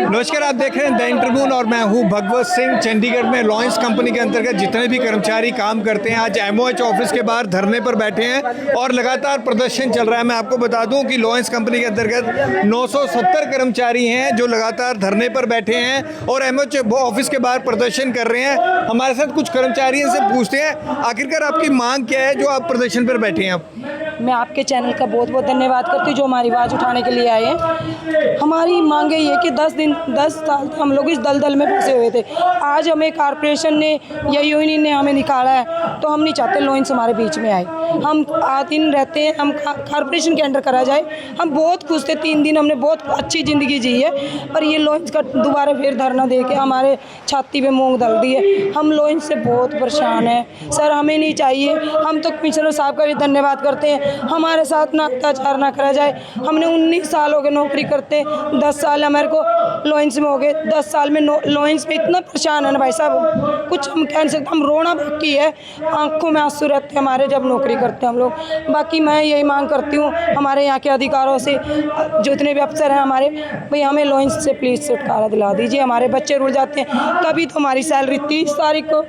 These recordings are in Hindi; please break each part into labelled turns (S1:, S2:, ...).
S1: नमस्कार, आप देख रहे हैं द इंटरव्यून और मैं हूं भगवत सिंह। चंडीगढ़ में लॉयंस कंपनी के अंतर्गत जितने भी कर्मचारी काम करते हैं आज एमओएच ऑफिस के बाहर धरने पर बैठे हैं और लगातार प्रदर्शन चल रहा है। मैं आपको बता दूं कि लॉयंस कंपनी के अंतर्गत 970 कर्मचारी हैं जो लगातार धरने पर बैठे हैं और एमओएच ऑफिस के बाहर प्रदर्शन कर रहे हैं। हमारे साथ कुछ कर्मचारी से पूछते हैं आखिरकार आपकी मांग क्या है जो आप प्रदर्शन पर बैठे हैं।
S2: मैं आपके चैनल का बहुत बहुत धन्यवाद करती हूँ जो हमारी आवाज़ उठाने के लिए आए हैं। हमारी मांग ये है कि 10 साल हम लोग इस दलदल में फंसे हुए थे। आज हमें कॉरपोरेशन ने या यूनियन ने हमें निकाला है तो हम नहीं चाहते लॉयंस हमारे बीच में आए। हम दिन रहते हैं, हम कॉरपोरेशन के अंडर करा जाए। हम बहुत खुश थे, 3 दिन हमने बहुत अच्छी ज़िंदगी जी है, पर ये लॉयंस का दोबारा फिर धरना दे के हमारे छाती पे मूंग दल दी है। हम लॉयंस से बहुत परेशान हैं सर, हमें नहीं चाहिए। हम तो कमिश्नर साहब का भी धन्यवाद करते हैं, हमारे साथ ना अत्याचार ना करा जाए। हमने 19 साल हो गए नौकरी करते, 10 साल हमारे को लॉयंस में हो गए। 10 साल में लॉयंस में इतना परेशान है ना भाई साहब, कुछ हम कह नहीं सकते। हम रोना बाकी है, आंखों में आंसू रहते हैं हमारे जब नौकरी करते हैं हम लोग। बाकी मैं यही मांग करती हूँ हमारे यहाँ के अधिकारों से, जितने भी अफसर हैं हमारे, भाई हमें लॉयंस से प्लीज़ छुटकारा दिला दीजिए। हमारे बच्चे रुल जाते हैं, कभी तो हमारी सैलरी 30 तारीख को,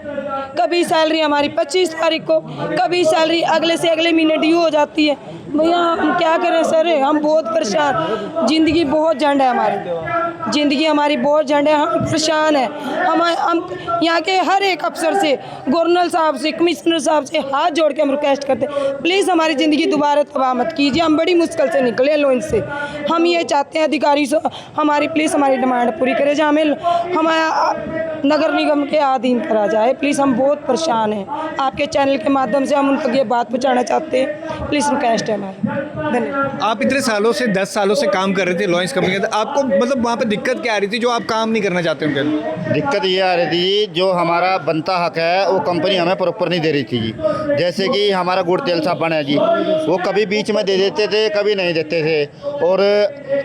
S2: कभी सैलरी हमारी 25 तारीख को, कभी सैलरी अगले से अगले महीने ड्यू हो जाती है। भैया हम क्या करें सर, हम बहुत परेशान। ज़िंदगी बहुत झंड है हमारी, ज़िंदगी हमारी बहुत झंड है, हम परेशान हैं। हम यहाँ के हर एक अफसर से, गवर्नर साहब से, कमिश्नर साहब से हाथ जोड़ के हम रिक्वेस्ट करते हैं प्लीज़ हमारी ज़िंदगी दोबारा तबाह मत कीजिए। हम बड़ी मुश्किल से निकले लॉयंस से। हम ये चाहते हैं अधिकारी से हमारी प्लीज़ हमारी डिमांड पूरी करें, जहाँ हमें हमारा नगर निगम के अधीन करा जाए। प्लीज़ हम बहुत परेशान हैं, आपके चैनल के माध्यम से हम उन तक ये बात पहुँचाना चाहते हैं। प्लीज़ रिक्वेस्ट है हमारी, धन्यवाद।
S1: आप इतने सालों से 10 सालों से काम कर रहे थे लॉयंस कंपनी के, आपको मतलब वहाँ पे दिक्कत क्या आ रही थी जो आप काम नहीं करना चाहते उनके?
S3: दिक्कत ये आ रही थी जो हमारा बनता हक है वो कंपनी हमें प्रॉपर नहीं दे रही थी जी। जैसे कि हमारा गुड़ तेल साबुन है जी, वो कभी बीच में दे देते थे, कभी नहीं देते थे। और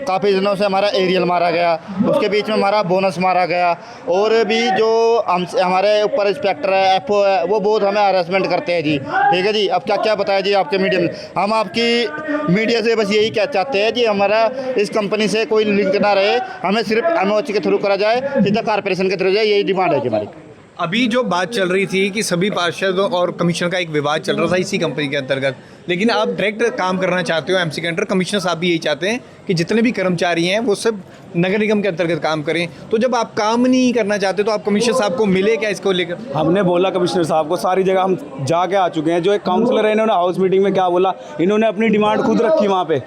S3: काफ़ी दिनों से हमारा एरियल मारा गया, उसके बीच में हमारा बोनस मारा गया। और भी जो हमारे ऊपर इंस्पेक्टर है, एफओ है, वो बहुत हमें हरासमेंट करते हैं जी। ठीक है जी, अब क्या क्या बताया जी आपके मीडिया में। हम आपकी मीडिया से बस यही क्या चाहते हैं जी, हमारा इस कंपनी से कोई लिंक ना रहे, हमें सिर्फ एमओएच के थ्रू करा जाए, सीधा कॉर्पोरेशन के थ्रू जाए, यही डिमांड है जी हमारी।
S1: अभी जो बात चल रही थी कि सभी पार्षदों और कमिश्नर का एक विवाद चल रहा था इसी कंपनी के अंतर्गत, लेकिन आप डायरेक्ट काम करना चाहते हो एमसी के अंडर। कमिश्नर साहब भी यही चाहते हैं कि जितने भी कर्मचारी हैं वो सब नगर निगम के अंतर्गत काम करें। तो जब आप काम नहीं करना चाहते तो आप कमिश्नर साहब को मिले क्या इसको लेकर?
S4: हमने बोला कमिश्नर साहब को, सारी जगह हम जाके आ चुके हैं। जो एक काउंसलर है, इन्होंने हाउस मीटिंग में क्या बोला, इन्होंने अपनी डिमांड खुद रखी वहाँ पे,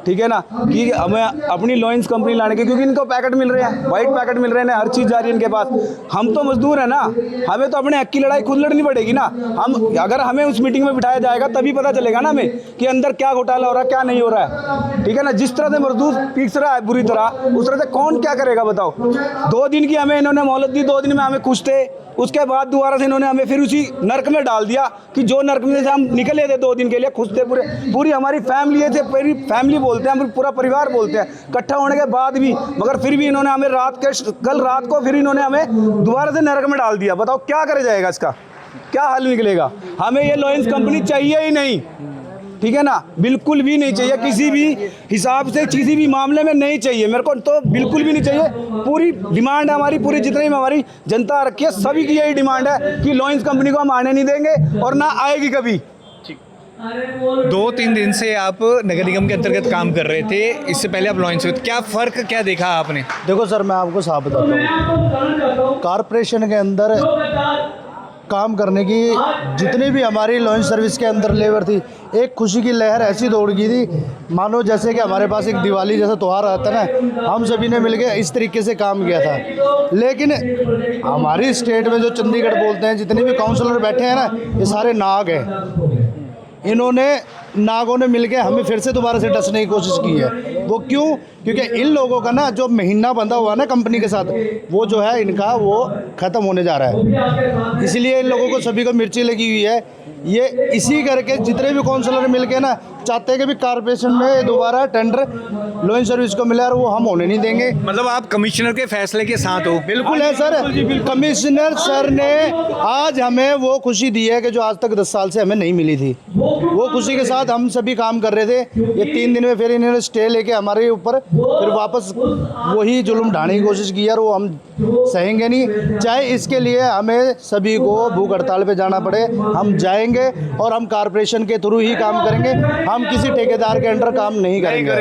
S4: ठीक है ना, कि हमें अपनी लॉयंस कंपनी लाने के, क्योंकि इनको पैकेट मिल रहे हैं, वाइट पैकेट मिल रहे हैं, हर चीज़ जा रही है इनके पास। हम तो मजदूर हैं ना, हमें तो अपने हक की लड़ाई खुद लड़नी पड़ेगी ना। हम अगर हमें उस मीटिंग में बिठाया जाएगा तभी पता चलेगा ना हमें कि अंदर क्या घोटाला हो रहा है, क्या नहीं हो रहा है, ठीक है ना। जिस तरह से मजदूर पीस रहा है बुरी तरह, उस तरह से कौन क्या करेगा बताओ। 2 दिन की हमें इन्होंने मोहलत दी, 2 दिन में हमें खुश थे, उसके बाद दोबारा से इन्होंने हमें फिर उसी नर्क में डाल दिया कि जो नर्क में से हम निकले थे 2 दिन के लिए खुश थे। पूरी हमारी फैमिली थे, पूरी फैमिली बोलते हैं, हम पूरा परिवार बोलते हैं, इकट्ठा होने के बाद भी, मगर फिर भी इन्होंने हमें कल रात को फिर इन्होंने हमें दोबारा से नर्क में डाल दिया। बताओ क्या करे जाएगा, इसका क्या हल निकलेगा। हमें ये लॉयंस कंपनी चाहिए ही नहीं, ठीक है ना, बिल्कुल भी नहीं चाहिए, किसी भी हिसाब से किसी भी मामले में नहीं चाहिए मेरे को तो, बिल्कुल भी नहीं चाहिए। पूरी डिमांड हमारी, पूरी जितनी भी हमारी जनता रखी है सभी की यही डिमांड है कि लॉयंस कंपनी को हम आने नहीं देंगे और ना आएगी कभी।
S1: 2-3 दिन से आप नगर निगम के अंतर्गत काम कर रहे थे, इससे पहले आप लॉयंस में, क्या फ़र्क क्या देखा आपने?
S5: देखो सर, मैं आपको साफ बताता हूँ, कॉरपोरेशन के अंदर काम करने की जितनी भी हमारी लॉयंस सर्विस के अंदर लेबर थी, एक खुशी की लहर ऐसी दौड़ गई थी मानो जैसे कि हमारे पास एक दिवाली जैसा त्यौहार आता है ना, हम सभी ने मिलकर इस तरीके से काम किया था। लेकिन हमारी स्टेट में जो चंडीगढ़ बोलते हैं, जितने भी काउंसलर बैठे हैं ना, ये सारे नाग हैं। इन्होंने नागों ने मिलके हमें फिर से दोबारा से डसने की कोशिश की है। वो क्यों? क्योंकि इन लोगों का ना जो महीना बंधा हुआ ना कंपनी के साथ, वो जो है इनका वो ख़त्म होने जा रहा है। इसलिए इन लोगों को सभी को मिर्ची लगी हुई है ये इसी करके जितने भी काउंसलर मिलके ना चाहते हैं कि भी कारपोरेशन में दोबारा टेंडर लोन सर्विस को मिला और वो हम होने नहीं देंगे।
S1: मतलब आप कमिश्नर के फैसले के साथ हो?
S5: बिल्कुल है सर, कमिश्नर सर ने आज हमें वो खुशी दी है कि जो आज तक 10 साल से हमें नहीं मिली थी। वो खुशी के साथ हम सभी काम कर रहे थे। ये 3 दिन में फिर इन्होंने स्टे लेके हमारे ऊपर फिर वापस वही जुल्म ढाने की कोशिश की और वो हम सहेंगे नहीं। चाहे इसके लिए हमें सभी को भूख हड़ताल पे जाना पड़े, हम जाएंगे और हम कारपोरेशन के थ्रू ही काम करेंगे। हम किसी ठेकेदार के अंडर काम नहीं करेंगे।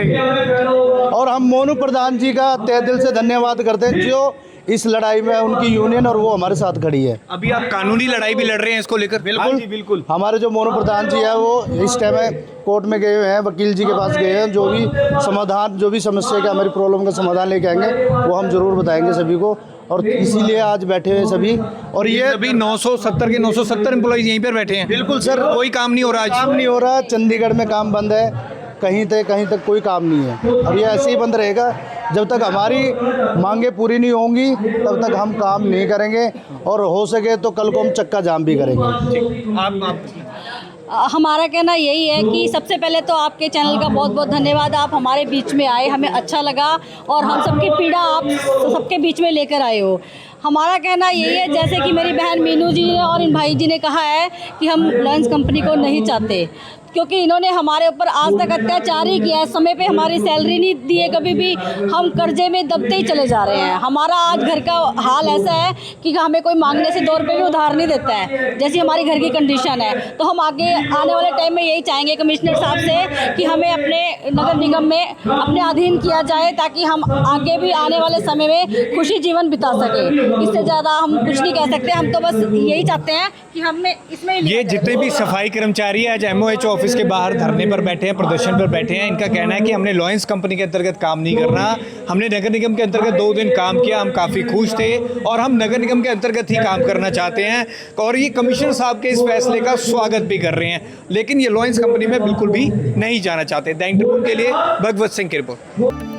S5: और हम मोनू प्रधान जी का तहे दिल से धन्यवाद करते हैं जो इस लड़ाई में उनकी यूनियन और वो हमारे साथ खड़ी है।
S1: अभी आप कानूनी लड़ाई भी लड़ रहे हैं इसको लेकर?
S5: बिल्कुल बिल्कुल। हमारे जो मोनू प्रधान जी है वो इस टाइम कोर्ट में गए हुए हैं, वकील जी के पास गए हैं। जो भी समाधान, जो भी समस्या का, हमारी प्रॉब्लम का समाधान लेके आएंगे वो हम जरूर बताएंगे सभी को। और इसीलिए आज बैठे हुए सभी। और ये
S1: अभी 970 के 970 एम्प्लॉइज यहीं पर बैठे हैं?
S5: बिल्कुल सर,
S1: कोई काम नहीं हो रहा?
S5: काम नहीं हो रहा। चंडीगढ़ में काम बंद है, कहीं तक कोई काम नहीं है और ये ऐसे ही बंद रहेगा जब तक हमारी मांगे पूरी नहीं होंगी, तब तक हम काम नहीं करेंगे। और हो सके तो कल को हम चक्का जाम भी करेंगे।
S6: हमारा कहना यही है कि सबसे पहले तो आपके चैनल का बहुत बहुत धन्यवाद। आप हमारे बीच में आए, हमें अच्छा लगा और हम सबकी पीड़ा आप सबके बीच में लेकर आए हो। हमारा कहना यही है, जैसे कि मेरी बहन मीनू जी ने और इन भाई जी ने कहा है कि हम लॉयंस कंपनी को नहीं चाहते, क्योंकि इन्होंने हमारे ऊपर आज तक अत्याचार ही किया है। समय पे हमारी सैलरी नहीं दी है, कभी भी हम कर्जे में दबते ही चले जा रहे हैं। हमारा आज घर का हाल ऐसा है कि हमें कोई मांगने से 2 रुपये भी उधार नहीं देता है, जैसी हमारी घर की कंडीशन है। तो हम आगे आने वाले टाइम में यही चाहेंगे कमिश्नर साहब से कि हमें अपने नगर निगम में अपने अधीन किया जाए, ताकि हम आगे भी आने वाले समय में खुशी जीवन बिता सकें। इससे ज़्यादा हम कुछ नहीं कह सकते। हम तो बस यही चाहते हैं कि हमें इसमें
S1: ये जितने भी सफाई कर्मचारी आज MOH ऑफिस के बाहर धरने पर बैठे हैं, प्रदर्शन पर बैठे हैं, इनका कहना है कि हमने लॉयंस कंपनी के अंतर्गत काम नहीं करना, हमने नगर निगम के अंतर्गत 2 दिन काम किया, हम काफ़ी खुश थे और हम नगर निगम के अंतर्गत ही काम करना चाहते हैं। और ये कमिश्नर साहब के इस फैसले का स्वागत भी कर रहे हैं, लेकिन ये लॉयंस कंपनी में बिल्कुल भी नहीं जाना चाहते। दैनिक ट्रिब्यून के लिए भगवत सिंह की रिपोर्ट।